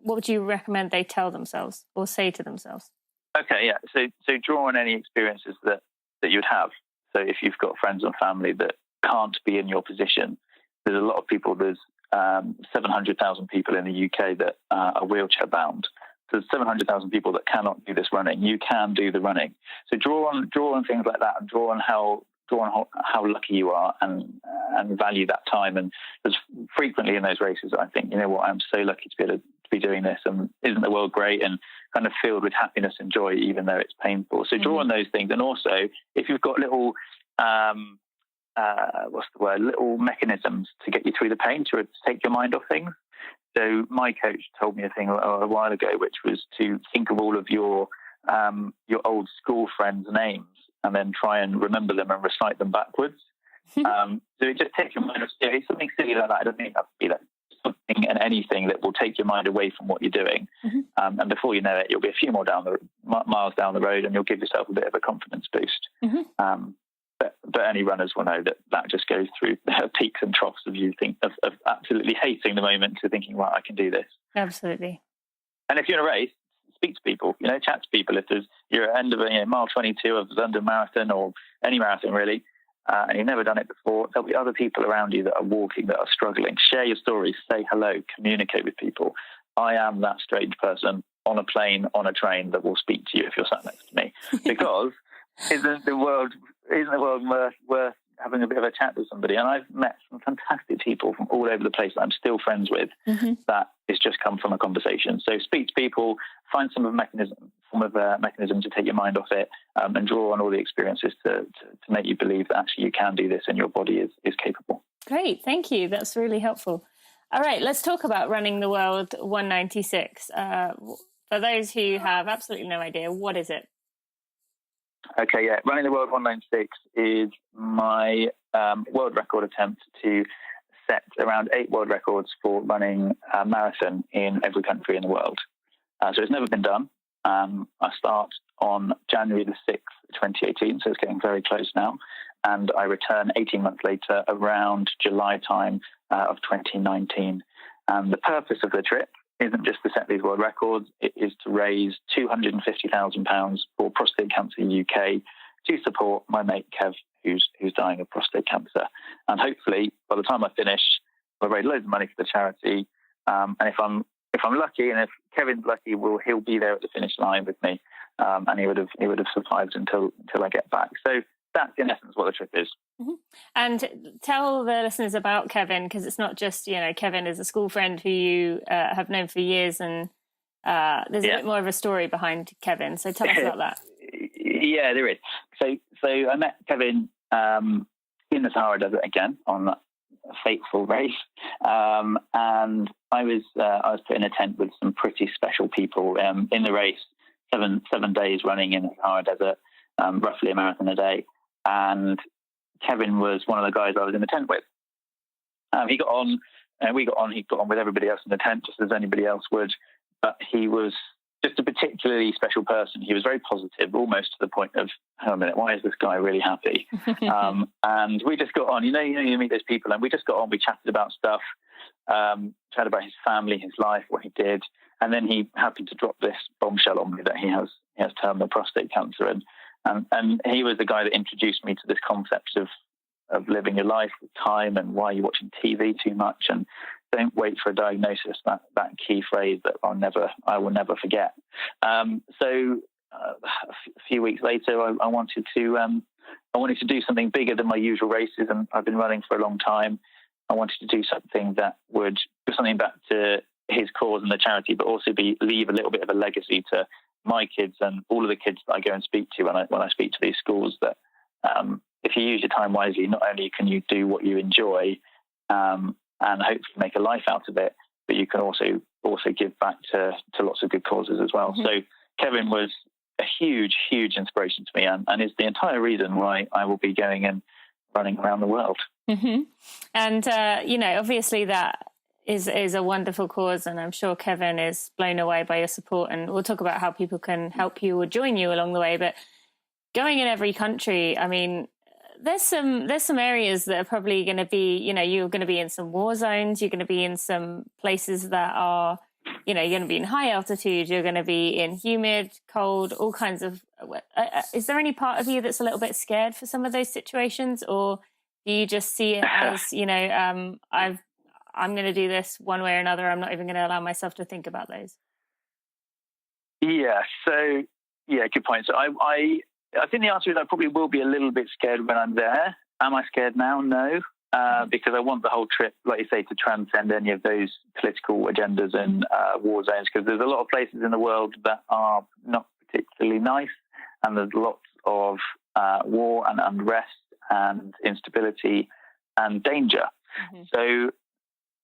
would you recommend they tell themselves or say to themselves? Okay, yeah. So draw on any experiences that you'd have. So if you've got friends and family that can't be in your position, there's a lot of people. There's 700,000 people in the UK that are wheelchair bound. So there's 700,000 people that cannot do this running. You can do the running. So draw on things like that, and draw on how lucky you are, and value that time. And there's frequently in those races, I think, I'm so lucky to be able to be doing this, and isn't the world great, and kind of filled with happiness and joy, even though it's painful. So draw on those things. And also, if you've got little little mechanisms to get you through the pain, to take your mind off things. So my coach told me a thing a while ago, which was to think of all of your old school friends' names and then try and remember them and recite them backwards. So it just takes your mind off. It's something silly like that. I don't think that would be something and anything that will take your mind away from what you're doing. Mm-hmm. And before you know it, you'll be a few more miles down the road, and you'll give yourself a bit of a confidence boost. Mm-hmm. But any runners will know that just goes through peaks and troughs of of absolutely hating the moment to thinking, right, I can do this. Absolutely. And if you're in a race, speak to people, chat to people. If you're at the end of a mile 22 of the London Marathon or any marathon really, and you've never done it before, there'll be other people around you that are walking, that are struggling. Share your stories, say hello, communicate with people. I am that strange person on a plane, on a train that will speak to you if you're sat next to me. Because isn't the world worth having a bit of a chat with somebody? And I've met some fantastic people from all over the place that I'm still friends with. That it's just come from a conversation. So speak to people, find some of mechanism to take your mind off it, and draw on all the experiences to make you believe that actually you can do this and your body is capable. Great, thank you. That's really helpful. All right, let's talk about Running the World 196. For those who have absolutely no idea, what is it? Okay, yeah. Running the World 196 is my world record attempt to set around 8 world records for running a marathon in every country in the world. So it's never been done. I start on January the 6th, 2018, so it's getting very close now. And I return 18 months later around July time of 2019. And the purpose of the trip isn't just to set these world records, it is to raise £250,000 for prostate cancer UK to support my mate Kev, who's dying of prostate cancer. And hopefully, by the time I finish, I'll raise loads of money for the charity. And if I'm lucky, and if Kevin's lucky, he'll be there at the finish line with me, and he would have survived until I get back. So that's in essence what the trip is. And tell the listeners about Kevin, because it's not just, Kevin is a school friend who you have known for years, and there's a bit more of a story behind Kevin. So tell us about that. Yeah, there is. So I met Kevin in the Sahara Desert again on that fateful race, and I was put in a tent with some pretty special people in the race. 7 days running in the Sahara Desert, roughly a marathon a day. And Kevin was one of the guys I was in the tent with. He got on, and we got on. He got on with everybody else in the tent, just as anybody else would. But he was just a particularly special person. He was very positive, almost to the point of, hang on a minute, why is this guy really happy? And we just got on. You meet those people, and we just got on. We chatted about stuff, chatted about his family, his life, what he did. And then he happened to drop this bombshell on me that he has terminal prostate cancer. And he was the guy that introduced me to this concept of living your life with time, and why you're watching TV too much, and don't wait for a diagnosis. That key phrase that I will never forget. So a few weeks later, I wanted to do something bigger than my usual races, and I've been running for a long time. I wanted to do something that would give something back to his cause and the charity, but also leave a little bit of a legacy to my kids and all of the kids that I go and speak to when I speak to these schools. That if you use your time wisely, not only can you do what you enjoy and hopefully make a life out of it, but you can also give back to lots of good causes as well. So Kevin was a huge inspiration to me, and is the entire reason why I will be going and running around the world. And obviously that is a wonderful cause, and I'm sure Kevin is blown away by your support, and we'll talk about how people can help you or join you along the way. But going in every country, I mean, there's some areas that are probably going to be, you're going to be in some war zones, you're going to be in some places that are, you're going to be in high altitude, you're going to be in humid, cold, all kinds of, is there any part of you that's a little bit scared for some of those situations, or do you just see it as, I'm going to do this one way or another, I'm not even going to allow myself to think about those? Yeah, good point. So I think the answer is I probably will be a little bit scared when I'm there. Am I scared now? No, because I want the whole trip, like you say, to transcend any of those political agendas and war zones, because there's a lot of places in the world that are not particularly nice, and there's lots of war and unrest and instability and danger. So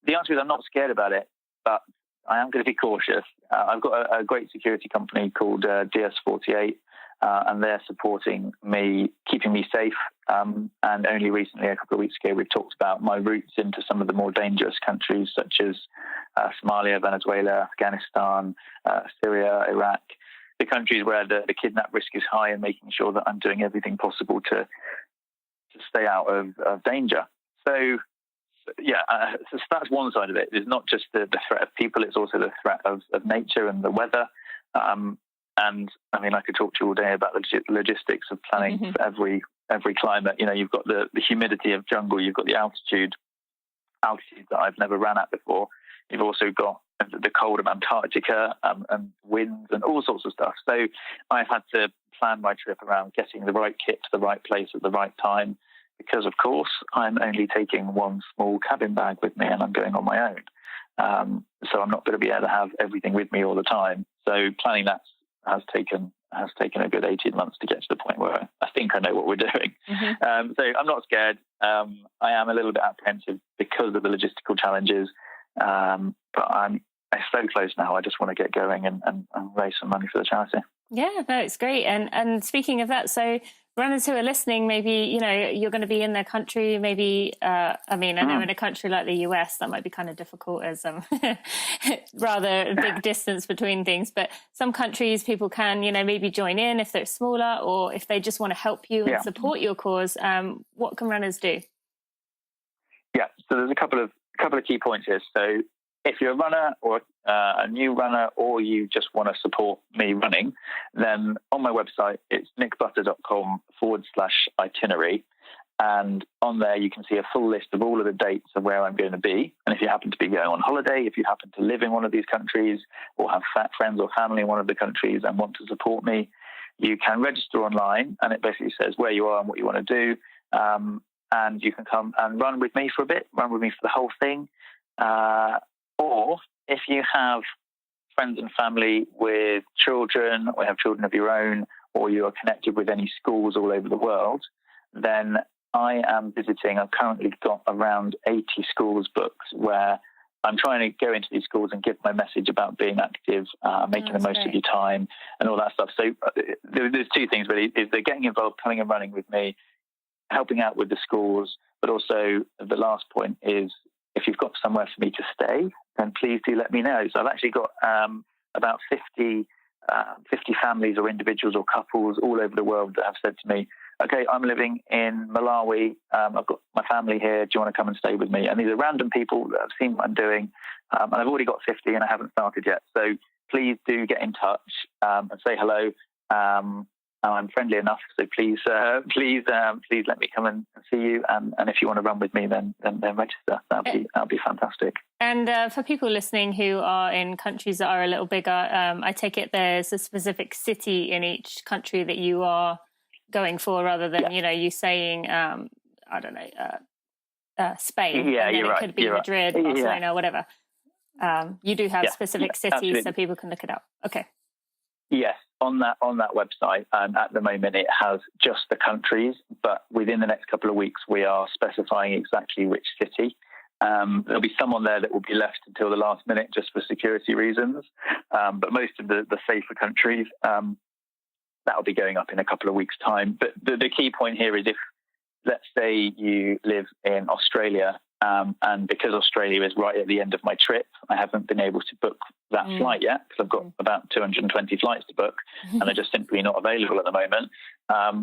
the answer is I'm not scared about it, but I am going to be cautious. I've got a great security company called DS48, and they're supporting me, keeping me safe. And only recently, a couple of weeks ago, we've talked about my routes into some of the more dangerous countries, such as Somalia, Venezuela, Afghanistan, Syria, Iraq, the countries where the kidnap risk is high, and making sure that I'm doing everything possible to stay out of danger. So that's one side of it. It's not just the threat of people, it's also the threat of nature and the weather. And I mean, I could talk to you all day about the logistics of planning for every climate. You've got the humidity of jungle, you've got the altitude that I've never ran at before. You've also got the cold of Antarctica and winds and all sorts of stuff. So I've had to plan my trip around getting the right kit to the right place at the right time, because, of course, I'm only taking one small cabin bag with me and I'm going on my own. So I'm not going to be able to have everything with me all the time. So planning that has taken a good 18 months to get to the point where I think I know what we're doing. Mm-hmm. So I'm not scared. I am a little bit apprehensive because of the logistical challenges, but I'm so close now. I just want to get going and raise some money for the charity. Yeah, no, it's great. And speaking of that, so runners who are listening, maybe, you're going to be in their country, maybe, I know in a country like the US, that might be kind of difficult as rather a big distance between things. But some countries, people can, maybe join in if they're smaller, or if they just want to help you and support your cause. What can runners do? Yeah, so there's a couple of key points here. So if you're a runner or a new runner, or you just want to support me running, then on my website, it's nickbutter.com/itinerary. And on there, you can see a full list of all of the dates of where I'm going to be. And if you happen to be going on holiday, if you happen to live in one of these countries or have friends or family in one of the countries and want to support me, you can register online. And it basically says where you are and what you want to do. And you can come and run with me for a bit, run with me for the whole thing. Or if you have friends and family with children, or have children of your own, or you are connected with any schools all over the world, then I am visiting. I've currently got around 80 schools booked, where I'm trying to go into these schools and give my message about being active, making the most of your time and all that stuff. So there's two things really, is they're getting involved, coming and running with me, helping out with the schools, but also the last point is, if you've got somewhere for me to stay, then please do let me know. So I've actually got about 50 families or individuals or couples all over the world that have said to me, okay, I'm living in Malawi. I've got my family here. Do you want to come and stay with me? And these are random people that have seen what I'm doing. And I've already got 50 and I haven't started yet. So please do get in touch and say hello. I'm friendly enough, so please let me come and see you. And if you want to run with me, then register. That'll be fantastic. And for people listening who are in countries that are a little bigger, I take it there's a specific city in each country that you are going for, rather than you saying Spain. Yeah, and then you're it right. could be Madrid, Barcelona, whatever. You do have specific cities, absolutely. so people can look it up. Okay. Yes, on that website, at the moment it has just the countries, but within the next couple of weeks we are specifying exactly which city. There'll be some on there that will be left until the last minute just for security reasons, but most of the safer countries, that'll be going up in a couple of weeks' time. But the key point here is, if, let's say, you live in Australia, and because Australia is right at the end of my trip, I haven't been able to book that flight yet, because I've got about 220 flights to book and they're just simply not available at the moment.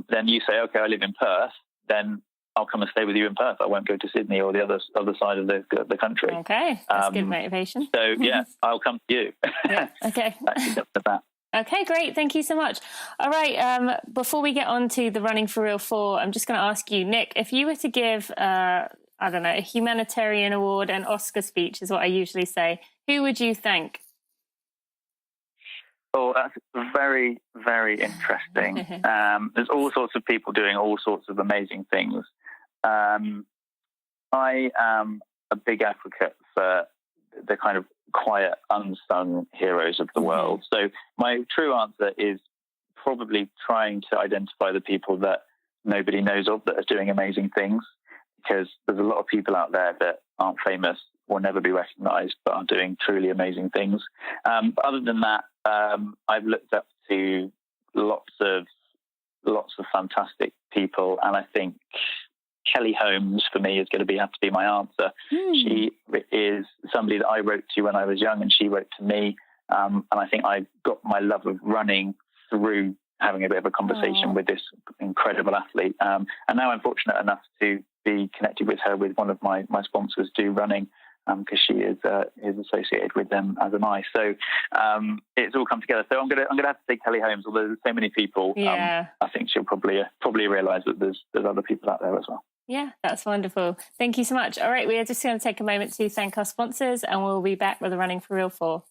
Then you say, okay, I live in Perth, then I'll come and stay with you in Perth. I won't go to Sydney or the other side of the country. Okay, that's good motivation. So yeah, I'll come to you. Yeah. Okay. That's that. Okay, great. Thank you so much. All right. Before we get on to the Running for Real 4, I'm just going to ask you, Nick, if you were to give, a humanitarian award, an Oscar speech is what I usually say, who would you thank? Oh, that's very, very interesting. There's all sorts of people doing all sorts of amazing things. I am a big advocate for the kind of quiet, unsung heroes of the world. So my true answer is probably trying to identify the people that nobody knows of that are doing amazing things, because there's a lot of people out there that aren't famous, will never be recognized, but are doing truly amazing things. But other than that, I've looked up to lots of fantastic people, and I think Kelly Holmes for me is going to have to be my answer. She is somebody that I wrote to when I was young, and she wrote to me. And I think I got my love of running through having a bit of a conversation with this incredible athlete. And now I'm fortunate enough to be connected with her, with one of my sponsors, Do Running, because she is associated with them, as am I. So it's all come together. So I'm gonna have to say Kelly Holmes, although there's so many people. I think she'll probably realise that there's other people out there as well. Yeah, that's wonderful. Thank you so much. All right, we are just going to take a moment to thank our sponsors, and we'll be back with the Running for Real 4.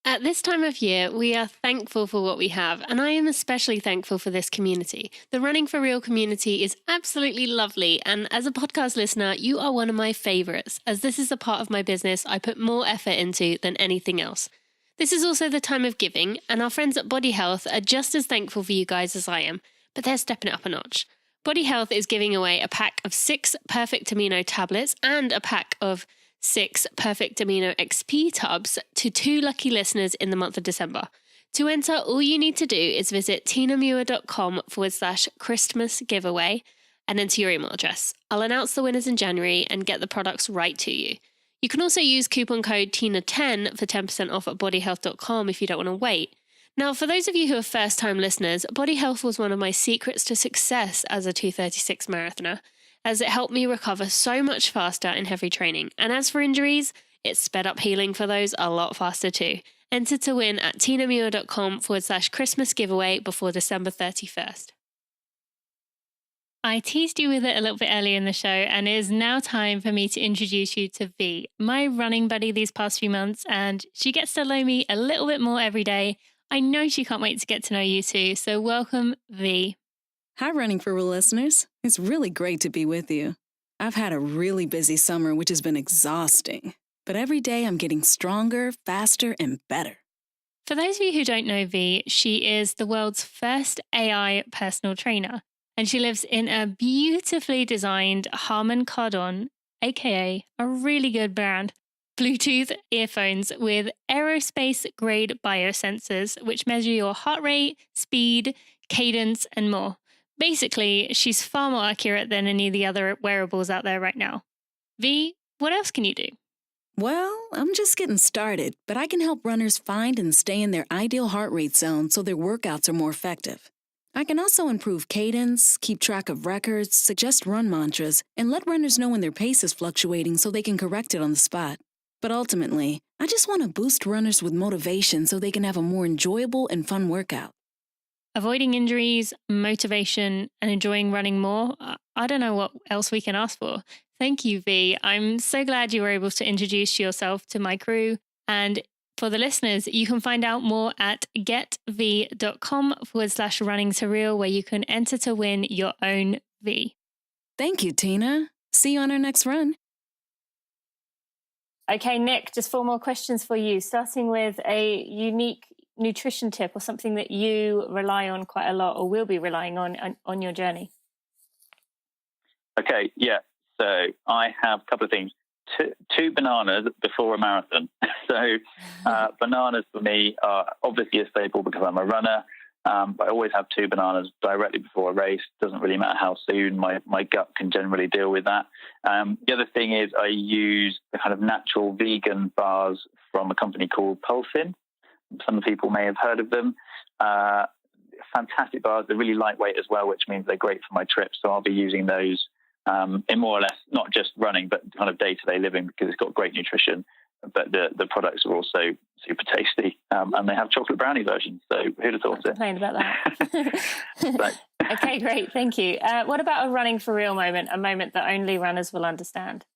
At this time of year, we are thankful for what we have, and I am especially thankful for this community. The Running for Real community is absolutely lovely, and as a podcast listener, you are one of my favorites, as this is a part of my business I put more effort into than anything else. This is also the time of giving, and our friends at Body Health are just as thankful for you guys as I am, but they're stepping it up a notch. Body Health is giving away a pack of 6 Perfect Amino tablets and a pack of 6 Perfect Amino XP tubs to 2 lucky listeners in the month of December. To enter, all you need to do is visit tinamuir.com/Christmas giveaway and enter your email address. I'll announce the winners in January and get the products right to you. You can also use coupon code TINA10 for 10% off at bodyhealth.com if you don't want to wait. Now, for those of you who are first-time listeners, Body Health was one of my secrets to success as a 2:36 marathoner, as it helped me recover so much faster in heavy training. And as for injuries, it sped up healing for those a lot faster too. Enter to win at tinamuir.com/Christmas giveaway before December 31st. I teased you with it a little bit earlier in the show, and it is now time for me to introduce you to V, my running buddy these past few months, and she gets to know me a little bit more every day. I know she can't wait to get to know you too, so welcome, V. Hi, Running for Real listeners. It's really great to be with you. I've had a really busy summer, which has been exhausting. But every day I'm getting stronger, faster, and better. For those of you who don't know V, she is the world's first AI personal trainer, and she lives in a beautifully designed Harman Kardon, aka a really good brand, Bluetooth earphones with aerospace-grade biosensors, which measure your heart rate, speed, cadence, and more. Basically, she's far more accurate than any of the other wearables out there right now. V, what else can you do? Well, I'm just getting started, but I can help runners find and stay in their ideal heart rate zone so their workouts are more effective. I can also improve cadence, keep track of records, suggest run mantras, and let runners know when their pace is fluctuating so they can correct it on the spot. But ultimately, I just want to boost runners with motivation so they can have a more enjoyable and fun workout. Avoiding injuries, motivation, and enjoying running more. I don't know what else we can ask for. Thank you, V. I'm so glad you were able to introduce yourself to my crew. And for the listeners, you can find out more at getv.com/running to real, where you can enter to win your own V. Thank you, Tina. See you on our next run. Okay, Nick, just 4 more questions for you, starting with a unique nutrition tip or something that you rely on quite a lot or will be relying on your journey. Okay, yeah. So I have a couple of things. Two bananas before a marathon. So bananas for me are obviously a staple because I'm a runner. But I always have 2 bananas directly before a race. Doesn't really matter how soon. My gut can generally deal with that. The other thing is I use the kind of natural vegan bars from a company called Pulsin. Some people may have heard of them. Fantastic bars. They're really lightweight as well, which means they're great for my trips. So I'll be using those in more or less not just running, but kind of day-to-day living because it's got great nutrition. But the products are also super tasty, and they have chocolate brownie versions. So who'd have thought it? Complain about that. Okay, great, thank you. What about a running for real moment? A moment that only runners will understand.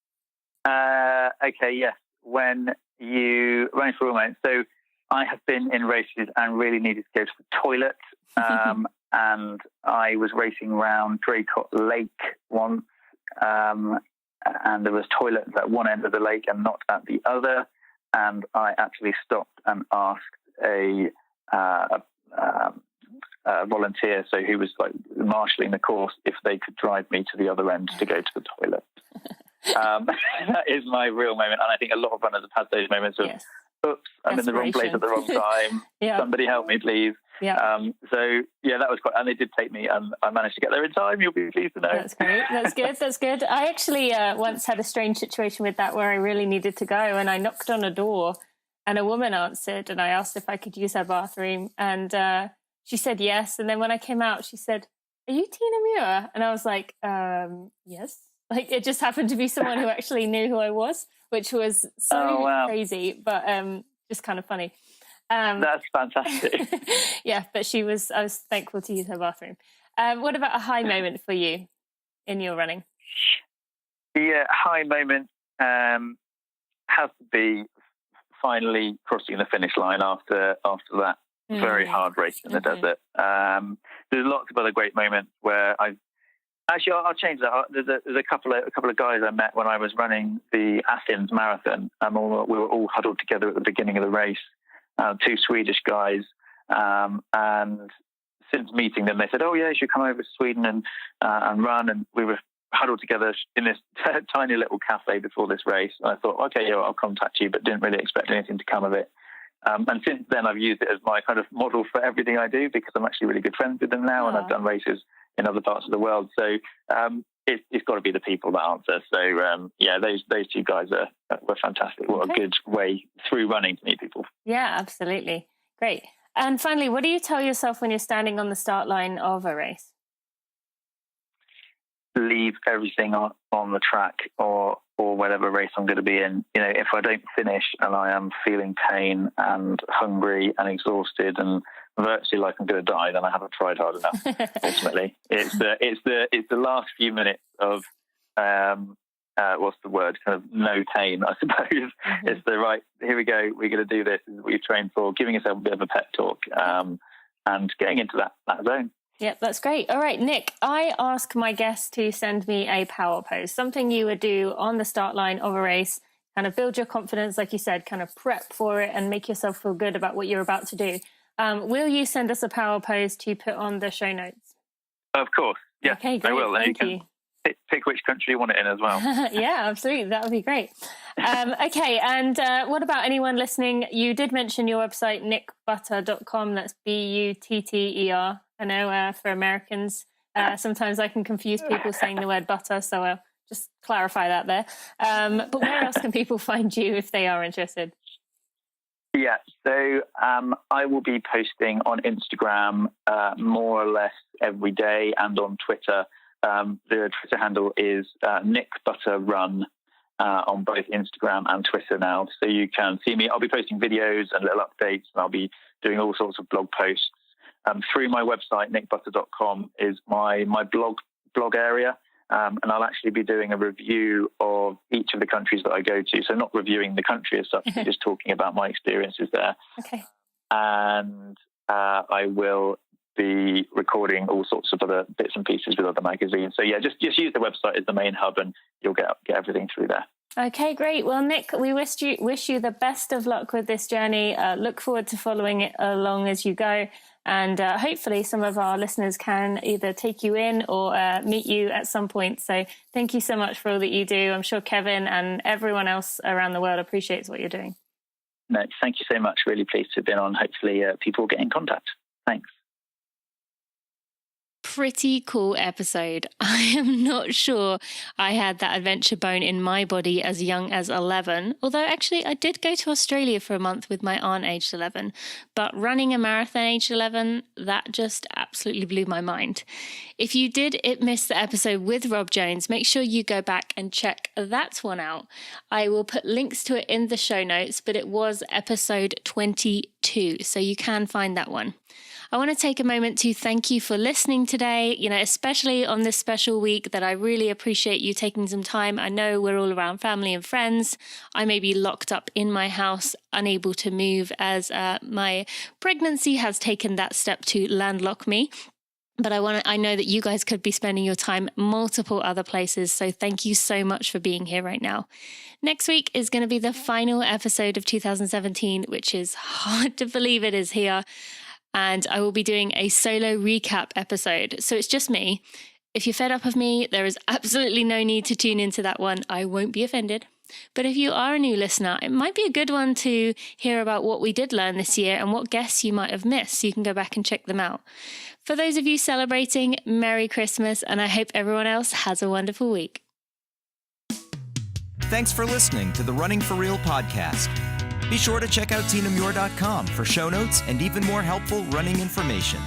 Okay, yes. When you running for real moment. So I have been in races and really needed to go to the toilet, and I was racing around Draycott Lake once. And there was toilets at one end of the lake and not at the other. And I actually stopped and asked a volunteer, so who was like marshalling the course, if they could drive me to the other end to go to the toilet. That is my real moment. And I think a lot of runners have had those moments of, yes. Oops, I'm in the wrong place at the wrong time. Yeah. Somebody help me, please. Yeah. So yeah, that was quite, and they did take me, and I managed to get there in time. You'll be pleased to know. That's great. That's good. That's good. I actually once had a strange situation with that where I really needed to go, and I knocked on a door, and a woman answered, and I asked if I could use her bathroom, and she said yes. And then when I came out, she said, "Are you Tina Muir?" And I was like, "Yes." Like it just happened to be someone who actually knew who I was, which was so crazy, but just kind of funny. That's fantastic. Yeah, but I was thankful to use her bathroom. What about a high moment for you? in your running? Yeah, high moment has to be finally crossing the finish line after that very hard race in the desert. There's lots of other great moments where I'll change that. There's a couple of guys I met when I was running the Athens Marathon. We were all huddled together at the beginning of the race. 2 Swedish guys, and since meeting them, they said, "Oh yeah, you should come over to Sweden and run." And we were huddled together in this tiny little cafe before this race. And I thought, okay, yeah, I'll contact you, but didn't really expect anything to come of it. And since then, I've used it as my kind of model for everything I do, because I'm actually really good friends with them now, and I've done races in other parts of the world. So it's got to be the people that answer. So yeah, those 2 guys were fantastic. What a good way through running to meet people. Yeah, absolutely. Great. And finally, what do you tell yourself when you're standing on the start line of a race? Leave everything on the track or whatever race I'm going to be in. You know, if I don't finish and I am feeling pain and hungry and exhausted and virtually like I'm going to die, then I haven't tried hard enough. Ultimately, it's the last few minutes of what's the word? Kind of no pain, I suppose. It's the right. Here we go. We're going to do this. This is what you've trained for. Giving yourself a bit of a pep talk and getting into that zone. Yep, that's great. All right, Nick, I ask my guests to send me a power pose, something you would do on the start line of a race, kind of build your confidence, like you said, kind of prep for it and make yourself feel good about what you're about to do. Will you send us a power pose to put on the show notes? Of course. Yeah, okay, great. I will. Thank you. Pick which country you want it in as well. Yeah, absolutely. That would be great. Okay, and what about anyone listening? You did mention your website, nickbutter.com. That's Butter. I know for Americans, sometimes I can confuse people saying the word butter, so I'll just clarify that there. But where else can people find you if they are interested? Yeah, so I will be posting on Instagram more or less every day, and on Twitter. The Twitter handle is nickbutterrun on both Instagram and Twitter now. So you can see me. I'll be posting videos and little updates, and I'll be doing all sorts of blog posts. Through my website, nickbutter.com, is my blog area. And I'll actually be doing a review of each of the countries that I go to. So not reviewing the country as such, but just talking about my experiences there. Okay. And I will be recording all sorts of other bits and pieces with other magazines. So yeah, just use the website as the main hub, and you'll get everything through there. Okay, great. Well, Nick, we wish you the best of luck with this journey. Look forward to following it along as you go. And hopefully some of our listeners can either take you in or meet you at some point. So thank you so much for all that you do. I'm sure Kevin and everyone else around the world appreciates what you're doing. No, thank you so much. Really pleased to have been on. Hopefully people will get in contact. Thanks. Pretty cool episode. I am not sure I had that adventure bone in my body as young as 11, although actually I did go to Australia for a month with my aunt aged 11, but running a marathon aged 11, that just absolutely blew my mind. If you did miss the episode with Rob Jones, make sure you go back and check that one out. I will put links to it in the show notes, but it was episode 22, so you can find that one. I want to take a moment to thank you for listening today, especially on this special week that I really appreciate you taking some time. I know we're all around family and friends. I may be locked up in my house, unable to move as my pregnancy has taken that step to landlock me. But I know that you guys could be spending your time multiple other places. So thank you so much for being here right now. Next week is going to be the final episode of 2017, which is hard to believe it is here. And I will be doing a solo recap episode. So it's just me. If you're fed up of me, there is absolutely no need to tune into that one. I won't be offended. But if you are a new listener, it might be a good one to hear about what we did learn this year and what guests you might have missed, so you can go back and check them out. For those of you celebrating, Merry Christmas, and I hope everyone else has a wonderful week. Thanks for listening to the Running for Real podcast. Be sure to check out tinamuir.com for show notes and even more helpful running information.